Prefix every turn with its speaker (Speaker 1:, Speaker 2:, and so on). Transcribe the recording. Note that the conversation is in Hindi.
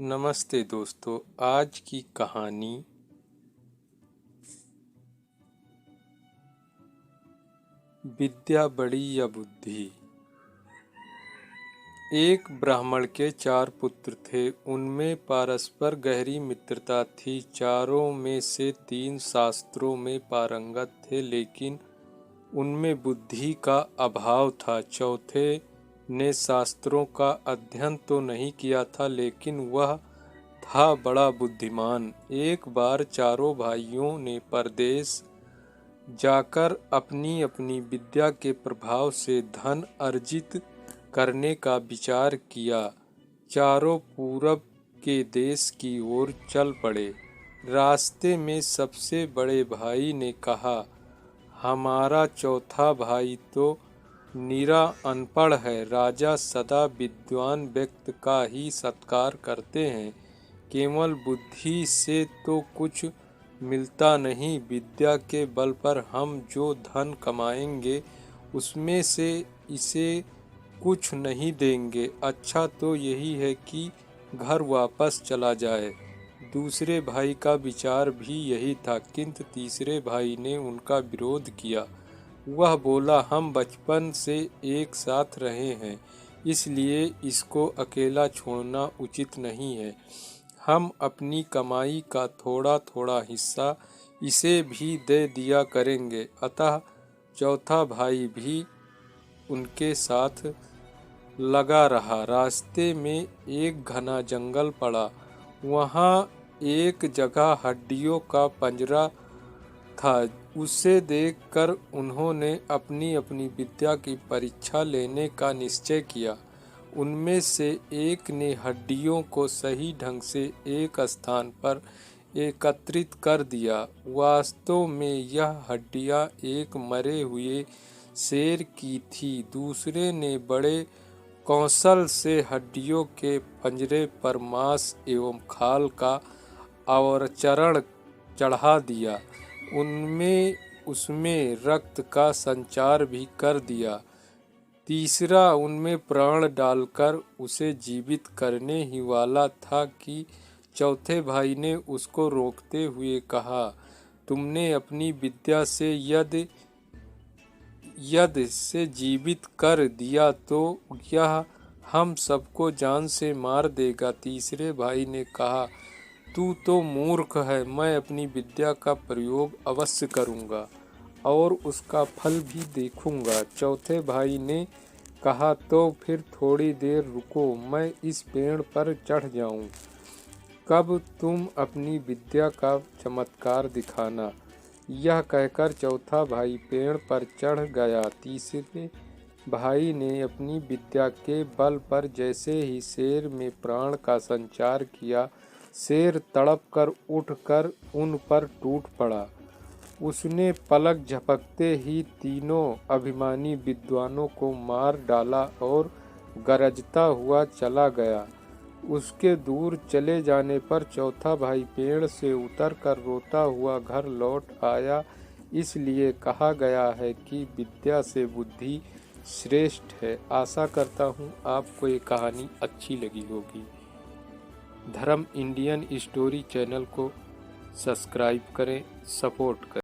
Speaker 1: नमस्ते दोस्तों। आज की कहानी विद्या बड़ी या बुद्धि। एक ब्राह्मण के 4 पुत्र थे। उनमें परस्पर गहरी मित्रता थी। चारों में से 3 शास्त्रों में पारंगत थे, लेकिन उनमें बुद्धि का अभाव था। चौथे ने शास्त्रों का अध्ययन तो नहीं किया था, लेकिन वह था बड़ा बुद्धिमान। एक बार चारों भाइयों ने परदेश जाकर अपनी अपनी विद्या के प्रभाव से धन अर्जित करने का विचार किया। चारों पूरब के देश की ओर चल पड़े। रास्ते में सबसे बड़े भाई ने कहा, हमारा चौथा भाई तो निरा अनपढ़ है। राजा सदा विद्वान व्यक्ति का ही सत्कार करते हैं। केवल बुद्धि से तो कुछ मिलता नहीं। विद्या के बल पर हम जो धन कमाएंगे उसमें से इसे कुछ नहीं देंगे। अच्छा तो यही है कि घर वापस चला जाए। दूसरे भाई का विचार भी यही था, किंतु तीसरे भाई ने उनका विरोध किया। वह बोला, हम बचपन से एक साथ रहे हैं, इसलिए इसको अकेला छोड़ना उचित नहीं है। हम अपनी कमाई का थोड़ा थोड़ा हिस्सा इसे भी दे दिया करेंगे। अतः चौथा भाई भी उनके साथ लगा रहा। रास्ते में एक घना जंगल पड़ा। वहाँ एक जगह हड्डियों का पंजरा था। उसे देखकर उन्होंने अपनी अपनी विद्या की परीक्षा लेने का निश्चय किया। उनमें से एक ने हड्डियों को सही ढंग से एक स्थान पर एकत्रित कर दिया। वास्तव में यह हड्डियां एक मरे हुए शेर की थी। दूसरे ने बड़े कौशल से हड्डियों के पंजरे पर मांस एवं खाल का आवरण चढ़ा दिया। उसमें रक्त का संचार भी कर दिया। तीसरा उनमें प्राण डालकर उसे जीवित करने ही वाला था कि चौथे भाई ने उसको रोकते हुए कहा, तुमने अपनी विद्या से यदि से जीवित कर दिया तो यह हम सबको जान से मार देगा। तीसरे भाई ने कहा, तू तो मूर्ख है। मैं अपनी विद्या का प्रयोग अवश्य करूँगा और उसका फल भी देखूंगा। चौथे भाई ने कहा, तो फिर थोड़ी देर रुको, मैं इस पेड़ पर चढ़ जाऊं। कब तुम अपनी विद्या का चमत्कार दिखाना। यह कहकर चौथा भाई पेड़ पर चढ़ गया। तीसरे भाई ने अपनी विद्या के बल पर जैसे ही शेर में प्राण का संचार किया, शेर तड़प कर उठकर उन पर टूट पड़ा। उसने पलक झपकते ही तीनों अभिमानी विद्वानों को मार डाला और गरजता हुआ चला गया। उसके दूर चले जाने पर चौथा भाई पेड़ से उतरकर रोता हुआ घर लौट आया। इसलिए कहा गया है कि विद्या से बुद्धि श्रेष्ठ है। आशा करता हूँ आपको ये कहानी अच्छी लगी होगी। धर्म इंडियन स्टोरी चैनल को सब्सक्राइब करें, सपोर्ट करें।